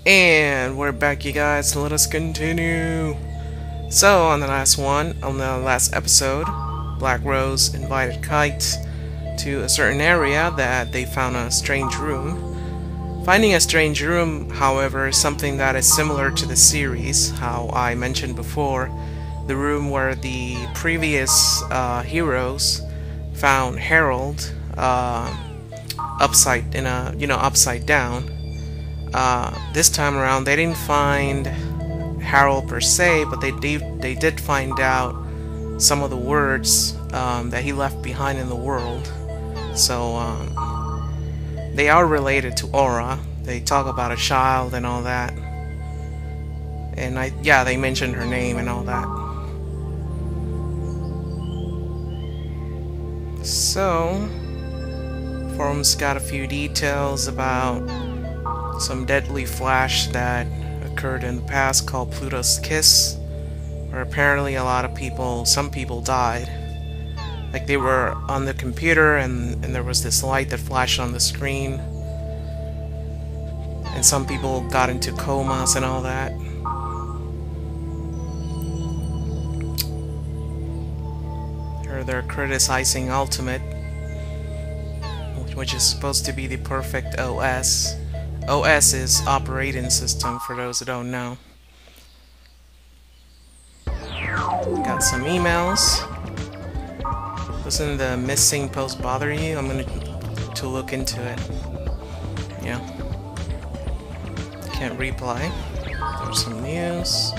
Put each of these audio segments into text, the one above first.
And we're back, you guys, so let us continue. So, on the last episode, Black Rose invited Kite to a certain area that they found a strange room. Finding a strange room, however, is something that is similar to the series, how I mentioned before, the room where the previous heroes found Harold upside down. This time around, they didn't find Harold per se, but they did find out some of the words that he left behind in the world. So they are related to Aura. They talk about a child and all that, and they mentioned her name and all that. So forums got a few details about some deadly flash that occurred in the past called Pluto's Kiss, where apparently some people died. Like, they were on the computer and there was this light that flashed on the screen, and some people got into comas and all that. Or they're criticizing Ultimate, which is supposed to be the perfect OS. OS is operating system, for those who don't know. Got some emails. Doesn't the missing post bother you? I'm gonna to look into it. Yeah. Can't reply. There's some news.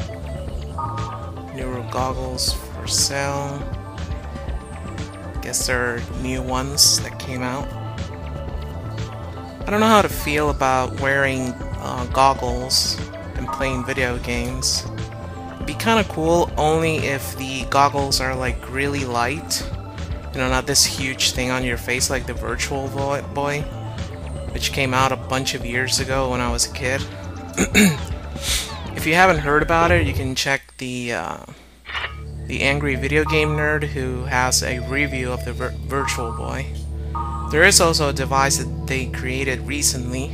Neuro goggles for sale. Guess there are new ones that came out. I don't know how to feel about wearing goggles and playing video games. It'd be kind of cool only if the goggles are like really light. You know, not this huge thing on your face like the Virtual Boy, which came out a bunch of years ago when I was a kid. If you haven't heard about it, you can check the Angry Video Game Nerd, who has a review of the Virtual Boy. There is also a device that they created recently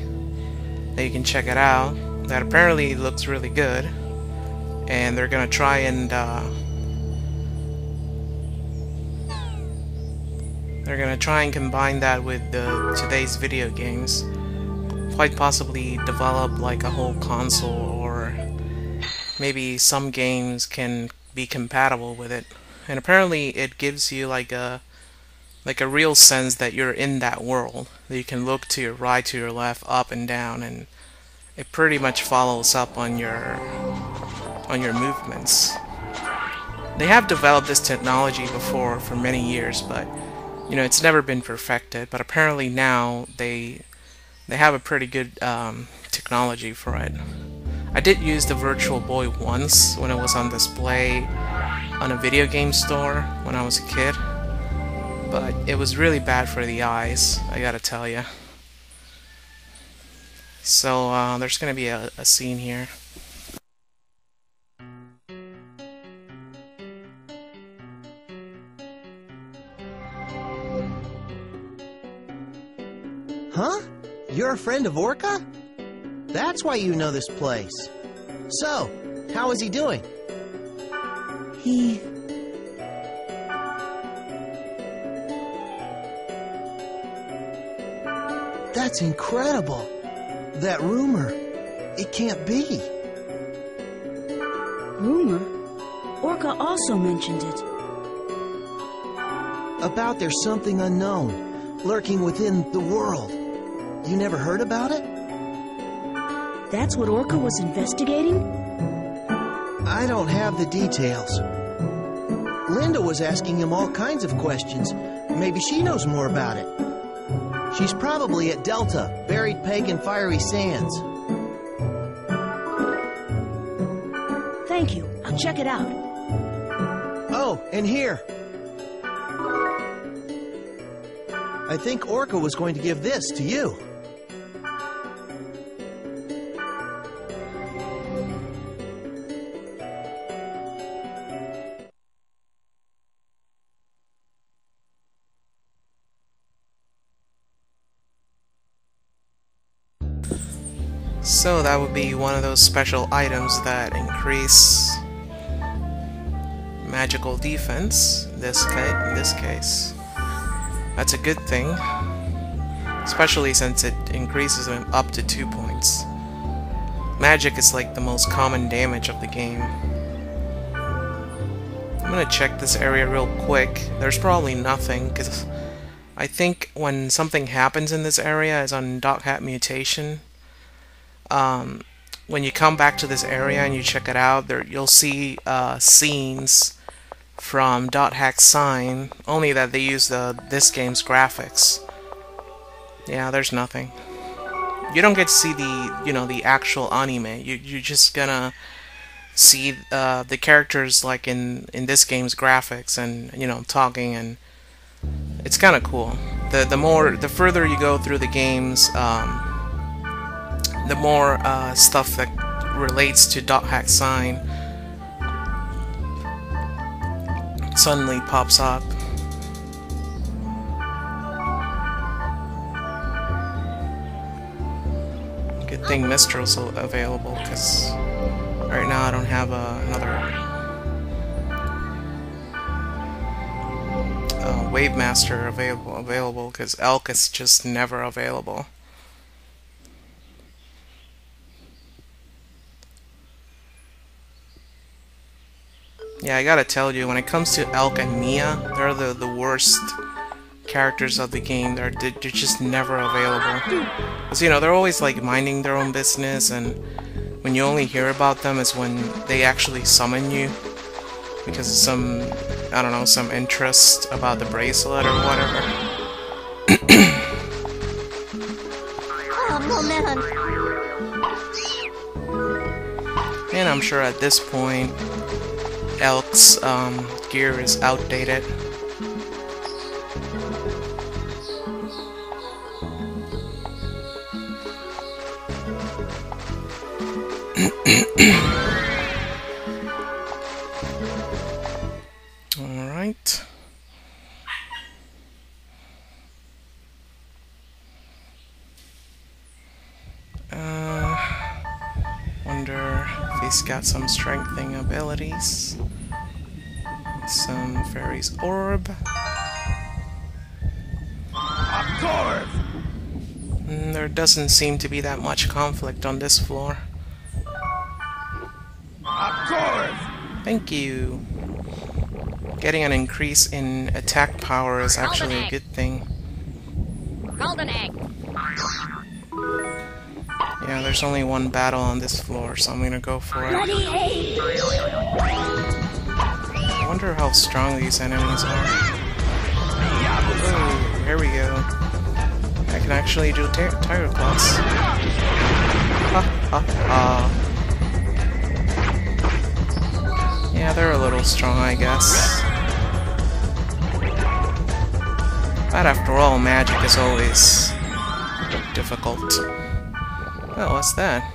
that you can check it out that apparently looks really good, and they're gonna try and combine that with today's video games. Quite possibly develop like a whole console, or maybe some games can be compatible with it. And apparently it gives you like a real sense that you're in that world, that you can look to your right, to your left, up and down, and it pretty much follows up on your movements. They have developed this technology before for many years, but you know, it's never been perfected. But apparently now they have a pretty good technology for it. I did use the Virtual Boy once when it was on display on a video game store when I was a kid, but it was really bad for the eyes, I gotta tell ya. So there's gonna be a scene here. Huh? You're a friend of Orca? That's why you know this place. So, how is he doing? That's incredible. That rumor. It can't be. Rumor? Orca also mentioned it. About there's something unknown, lurking within the world. You never heard about it? That's what Orca was investigating? I don't have the details. Linda was asking him all kinds of questions. Maybe she knows more about it. She's probably at Delta, buried peg in fiery sands. Thank you. I'll check it out. Oh, and here. I think Orca was going to give this to you. So that would be one of those special items that increase magical defense. In this case, that's a good thing, especially since it increases them up to 2 points. Magic is like the most common damage of the game. I'm gonna check this area real quick. There's probably nothing, because I think when something happens in this area is on Dot Hat Mutation. When you come back to this area and you check it out, you'll see scenes from Dot Hack Sign, only that they use this game's graphics. Yeah, there's nothing. You don't get to see the actual anime. You're just gonna see the characters like in this game's graphics and talking, and it's kind of cool. The further you go through the games, the more stuff that relates to Dot Hack Sign suddenly pops up. Good thing Mistral's available, because right now I don't have another Wave Master available because Elk is just never available. Yeah, I gotta tell you, when it comes to Elk and Mia, they're the worst characters of the game. They're just never available. Because, they're always like minding their own business, and when you only hear about them is when they actually summon you because of some, I don't know, some interest about the bracelet or whatever. And I'm sure at this point Elk's gear is outdated. All right. Wonder if he's got some strengthening abilities. Some Fairy's Orb. There doesn't seem to be that much conflict on this floor. Thank you. Getting an increase in attack power is actually a good thing. Golden egg. Yeah, there's only one battle on this floor, so I'm gonna go for it. I wonder how strong these enemies are. Oh, here we go. I can actually do Tire Class. Ha ha ha. Yeah, they're a little strong, I guess. But after all, magic is always difficult. Oh, what's that?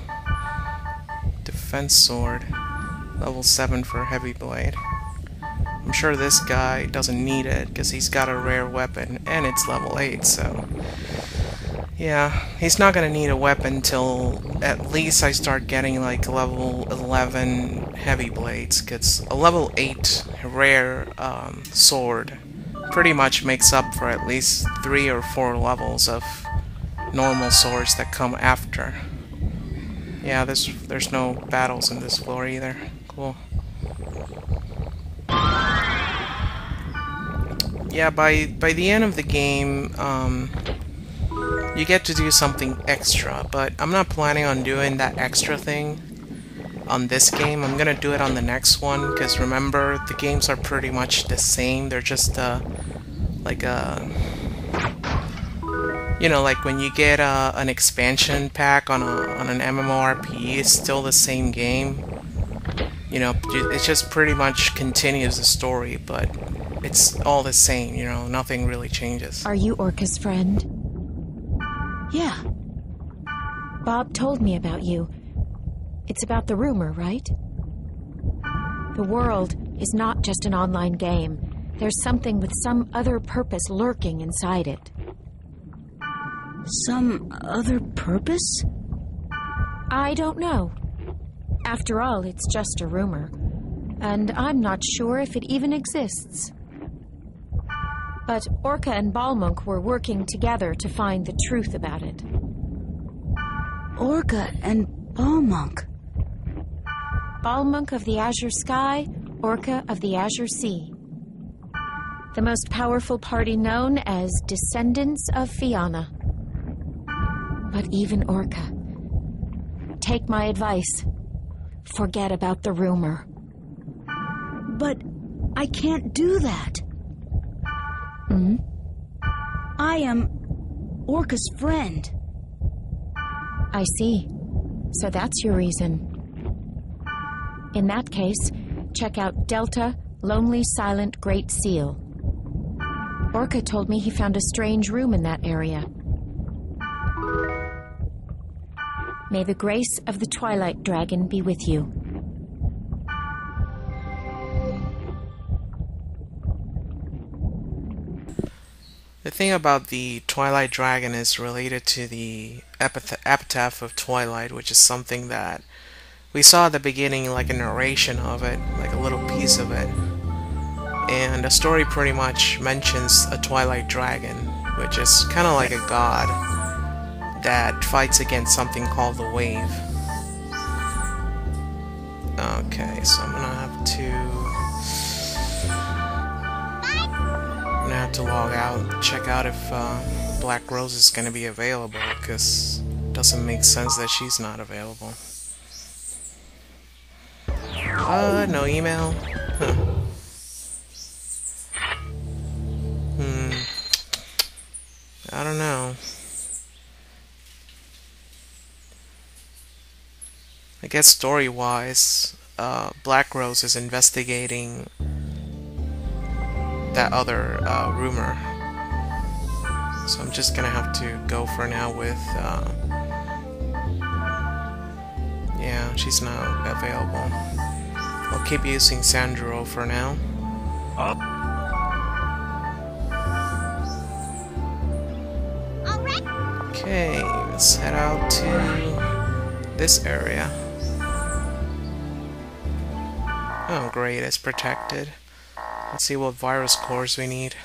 Defense Sword. Level 7 for Heavy Blade. I'm sure this guy doesn't need it because he's got a rare weapon and it's level 8, so yeah, he's not gonna need a weapon till at least I start getting like level 11 heavy blades, because a level 8 rare sword pretty much makes up for at least 3 or 4 levels of normal swords that come after. Yeah, there's no battles in this floor either. Cool. Yeah, by the end of the game, you get to do something extra, but I'm not planning on doing that extra thing on this game. I'm gonna do it on the next one, because remember, the games are pretty much the same. They're just like like when you get an expansion pack on an MMORPG, it's still the same game. It just pretty much continues the story, but it's all the same, nothing really changes. Are you Orca's friend? Yeah. Bob told me about you. It's about the rumor, right? The world is not just an online game. There's something with some other purpose lurking inside it. Some other purpose? I don't know. After all, it's just a rumor. And I'm not sure if it even exists. But Orca and Balmunk were working together to find the truth about it. Orca and Balmunk. Balmunk of the Azure Sky, Orca of the Azure Sea. The most powerful party known as Descendants of Fianna. But even Orca. Take my advice. Forget about the rumor. But I can't do that. Hmm? I am Orca's friend. I see. So that's your reason. In that case, check out Delta, Lonely Silent Great Seal. Orca told me he found a strange room in that area. May the grace of the Twilight Dragon be with you. The thing about the Twilight Dragon is related to the epitaph of Twilight, which is something that we saw at the beginning, like a narration of it, like a little piece of it. And the story pretty much mentions a Twilight Dragon, which is kind of like a god that fights against something called the Wave. Okay, so I'm gonna have to log out, check out if Black Rose is gonna be available, because it doesn't make sense that she's not available. No email? Huh. I don't know. I guess story-wise, Black Rose is investigating that other rumor. So I'm just gonna have to go for now with, yeah, she's not available. I'll keep using Sandro for now. Okay, let's head out to this area. Oh great, it's protected. Let's see what virus cores we need.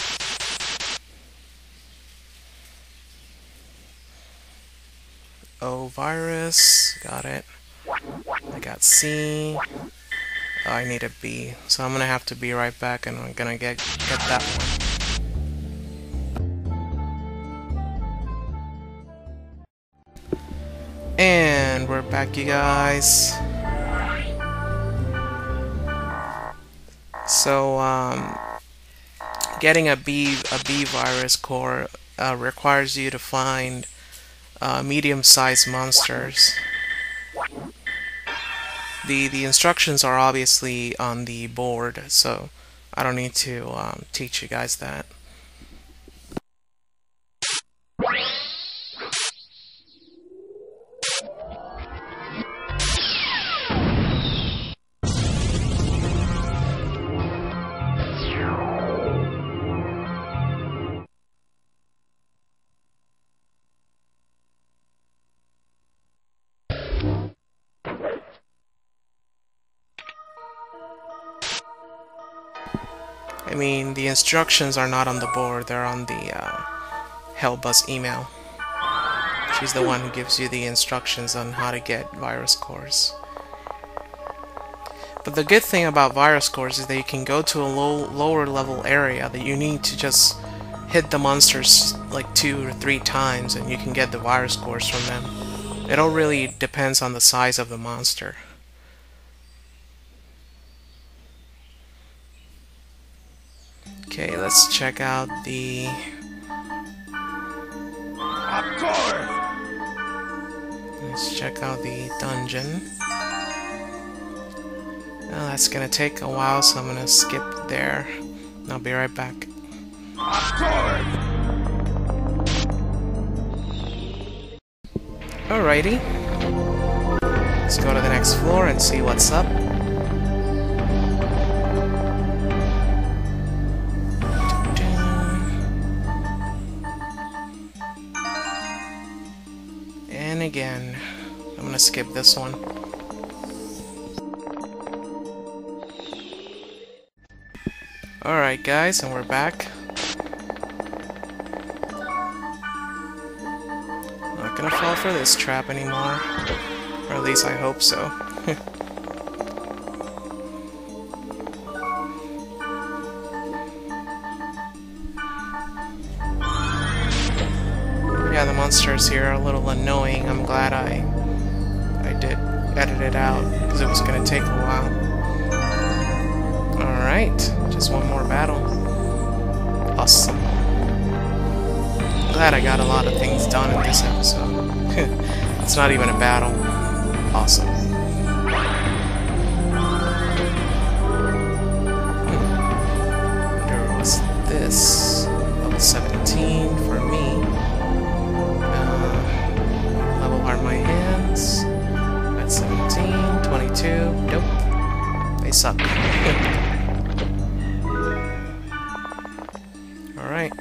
O virus, got it. I got C. Oh, I need a B, so I'm gonna have to be right back, and I'm gonna get that one. And we're back, you guys. So, getting a B virus core requires you to find medium-sized monsters. The instructions are obviously on the board, so I don't need to teach you guys that. I mean, the instructions are not on the board, they're on the Hellbuzz email. She's the one who gives you the instructions on how to get virus cores. But the good thing about virus cores is that you can go to a lower level area that you need to just hit the monsters like 2 or 3 times and you can get the virus cores from them. It all really depends on the size of the monster. Okay, let's check out the... Let's check out the dungeon. Well, that's gonna take a while, so I'm gonna skip there. I'll be right back. Alrighty. Let's go to the next floor and see what's up. And again, I'm gonna gonna skip this one. Alright guys, and we're back. Not gonna fall for this trap anymore. Or at least I hope so. Yeah, the monsters here are a little annoying. I'm glad I did edit it out, because it was gonna take a while. Alright, just one more battle. Awesome. Glad I got a lot of things done in this episode. It's not even a battle. Awesome. What's this? Level 17 for me. Level are my hands. At 17, 22. Nope. They suck. Alright.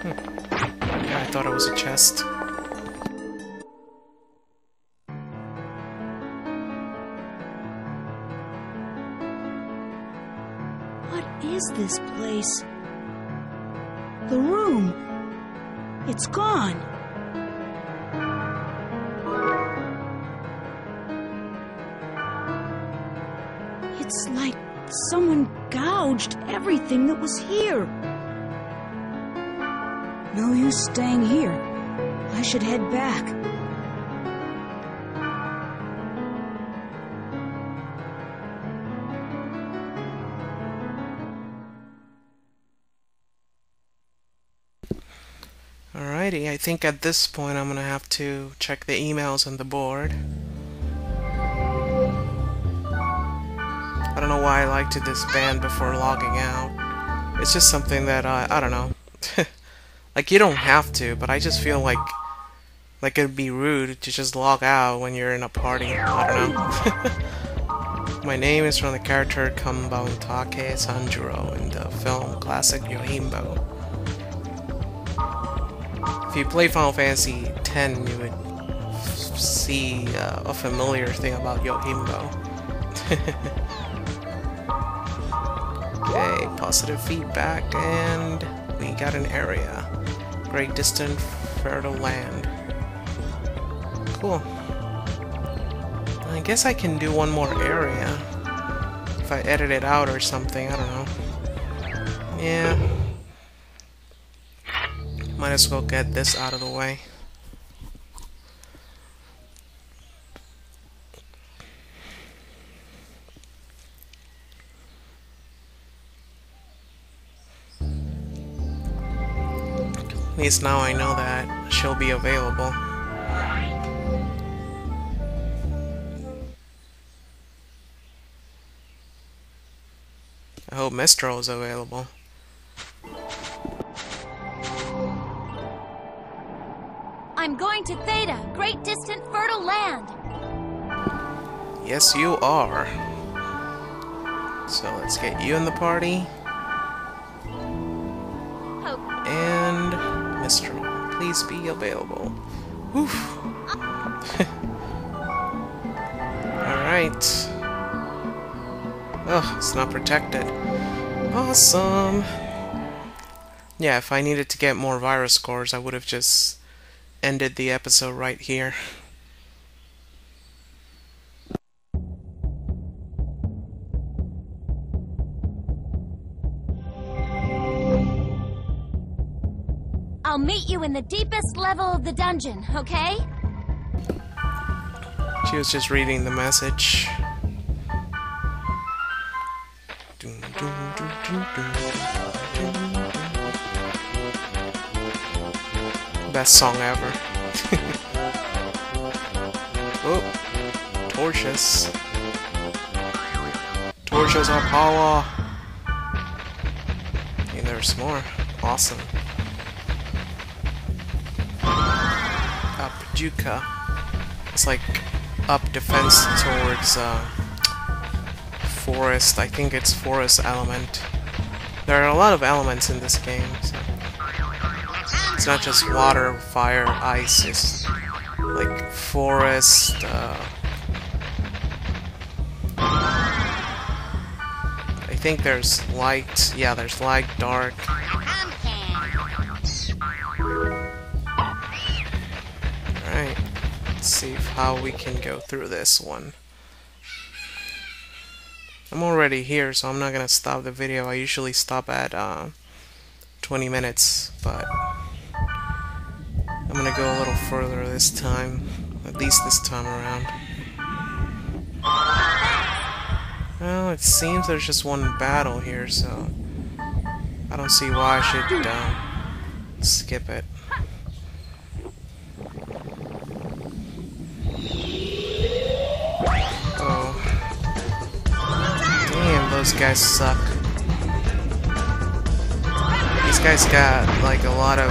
Yeah, I thought it was a chest. What is this place? The room. It's gone. It's like someone gouged everything that was here. No use staying here. I should head back. Alrighty, I think at this point I'm gonna have to check the emails on the board. I don't know why I like to disband before logging out. It's just something that I don't know. Like, you don't have to, but I just feel like it'd be rude to just log out when you're in a party. I don't know. My name is from the character Take Sanjuro in the film classic Yohimbo. If you play Final Fantasy X, you would see a familiar thing about Yohimbo. Okay, positive feedback, and we got an area. Great distant fertile land. Cool. I guess I can do one more area. If I edit it out or something, I don't know. Yeah. Might as well get this out of the way. At least now I know that she'll be available. I hope Mistral is available. I'm going to Theta, great distant fertile land. Yes, you are. So let's get you in the party. Oh, And Mistral, please be available. Whew. Alright. Oh, it's not protected. Awesome. Yeah, if I needed to get more virus scores, I would have just ended the episode right here. I'll meet you in the deepest level of the dungeon, okay? She was just reading the message. Dun, dun, dun, dun, dun, dun, dun. Best song ever. Oh, torches. Torches are power. And there's more. Awesome. Up Juka. It's like up defense towards forest. I think it's forest element. There are a lot of elements in this game. So. It's not just water, fire, ice. like forest. I think there's light. Yeah, there's light, dark. Alright, let's see how we can go through this one. I'm already here, so I'm not gonna stop the video. I usually stop at 20 minutes, but I'm gonna go a little further this time, at least this time around. Well, it seems there's just one battle here, so I don't see why I should skip it. Oh. Damn, those guys suck. These guys got like a lot of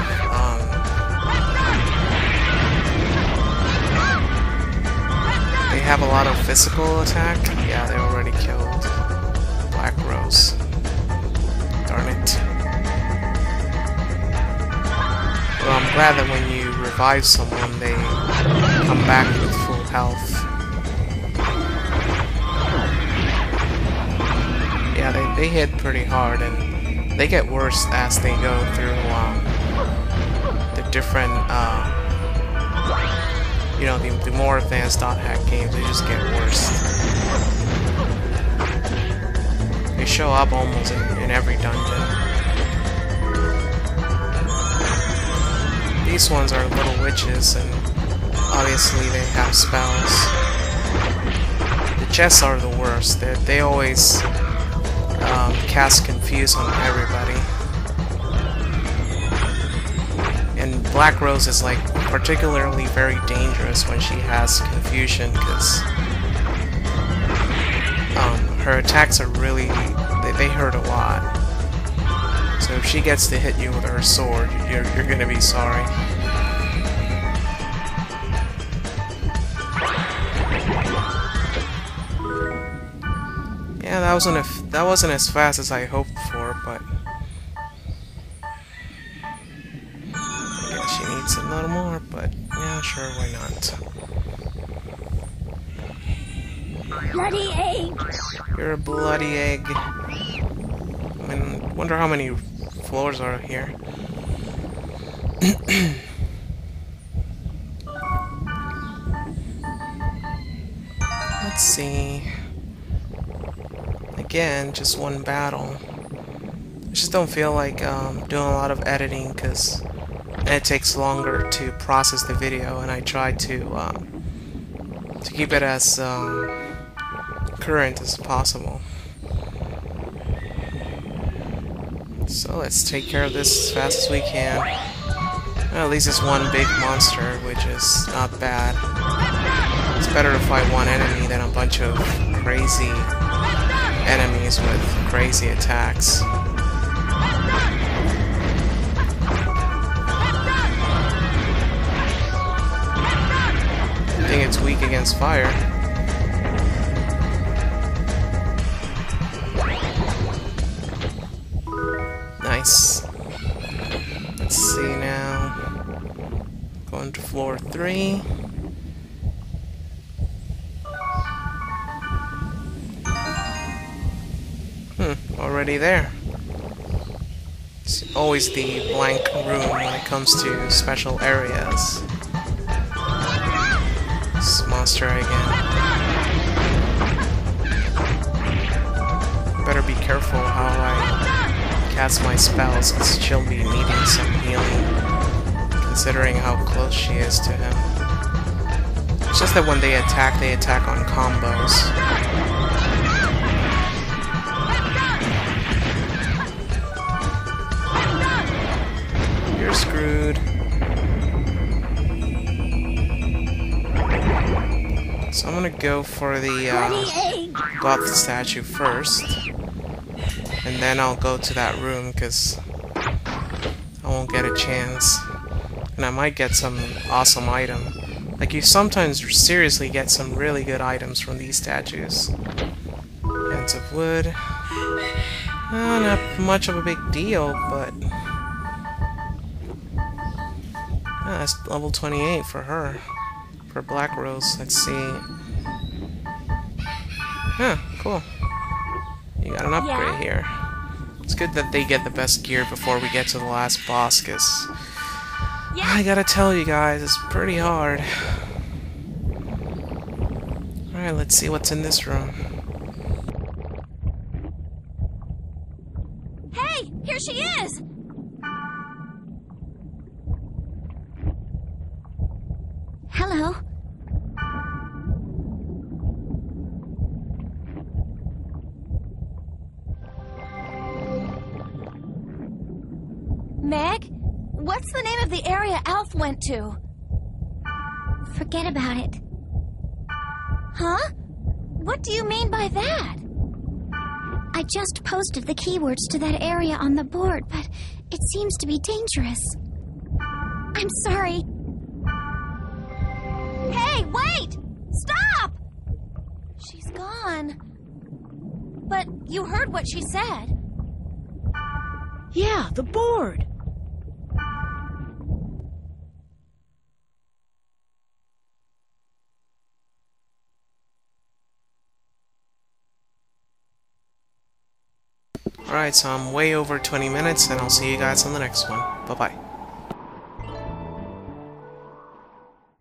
they have a lot of physical attack. Yeah, they already killed Black Rose. Darn it. Well, I'm glad that when you revive someone, they come back with full health. Yeah, they hit pretty hard, and they get worse as they go through the different, you know, the more advanced .hack games. They just get worse. They show up almost in every dungeon. These ones are little witches, and obviously they have spells. The chests are the worst. They always cast Confuse on everybody. And Black Rose is like particularly very dangerous when she has Confusion, because her attacks are really, they hurt a lot. So if she gets to hit you with her sword, you're gonna be sorry. Yeah, that wasn't as fast as I hoped for, but I guess she needs a little more. But yeah, sure, why not? Bloody egg! You're a bloody egg. I mean, wonder how many floors are here. Let's see. Again, just one battle. I just don't feel like doing a lot of editing, because it takes longer to process the video, and I try to keep it as current as possible. So let's take care of this as fast as we can. Well, at least it's one big monster, which is not bad. It's better to fight one enemy than a bunch of crazy enemies with crazy attacks. I think it's weak against fire. Nice. Let's see now. Going to floor 3. Already there. It's always the blank room when it comes to special areas. This monster again. Better be careful how I cast my spells, because she'll be needing some healing, considering how close she is to him. It's just that when they attack on combos. You're screwed. So I'm gonna go for the goth statue first, and then I'll go to that room, because I won't get a chance, and I might get some awesome item. Like, you sometimes seriously get some really good items from these statues. Hands of wood. Not much of a big deal, but that's level 28 for her. For Black Rose, let's see. Huh, cool. You got an upgrade here. It's good that they get the best gear before we get to the last boss, cause I gotta tell you guys, it's pretty hard. Alright, let's see what's in this room. Hey, here she is! Hello. Meg, what's the name of the area Alf went to? Forget about it. Huh? What do you mean by that? I just posted the keywords to that area on the board, but it seems to be dangerous. I'm sorry. Hey, wait! Stop! She's gone. But you heard what she said. Yeah, the board. Alright, so I'm way over 20 minutes, and I'll see you guys on the next one. Bye-bye.